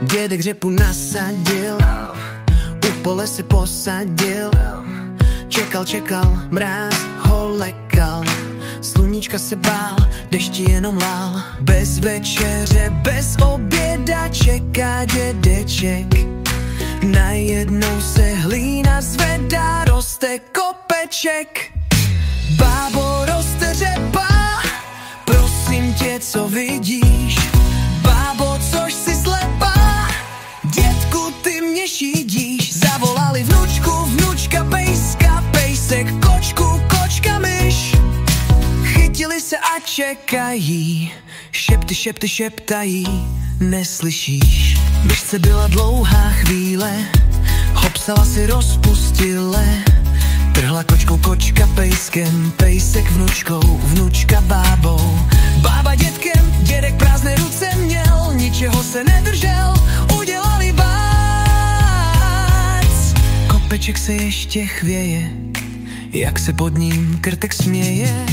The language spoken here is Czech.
Dědek řepu nasadil, u pole se posadil. Čekal, mráz ho lekal, sluníčka se bál, dešti jenom lál. Bez večeře, bez oběda čeká dědeček. Najednou se hlína zvedá, roste kopeček. Bábo, roste řepa, prosím tě, co vidíš? Bábo, což jsi slepá, dětku, ty mě šídíš. Zavolali vnučka, pejska, pejsek, kočku, kočka, myš. Chytili se a čekají, šepty šeptají, neslyšíš. Myšce byla dlouhá chvíle, hopsala si rozpustile. Trhla kočkou kočka pejskem, pejsek vnučkou, vnučka bábou. Bába dětkem, dědek prázdné ruce měl, ničeho se nedržel, udělali bác. Kopeček se ještě chvěje, jak se pod ním krtek směje.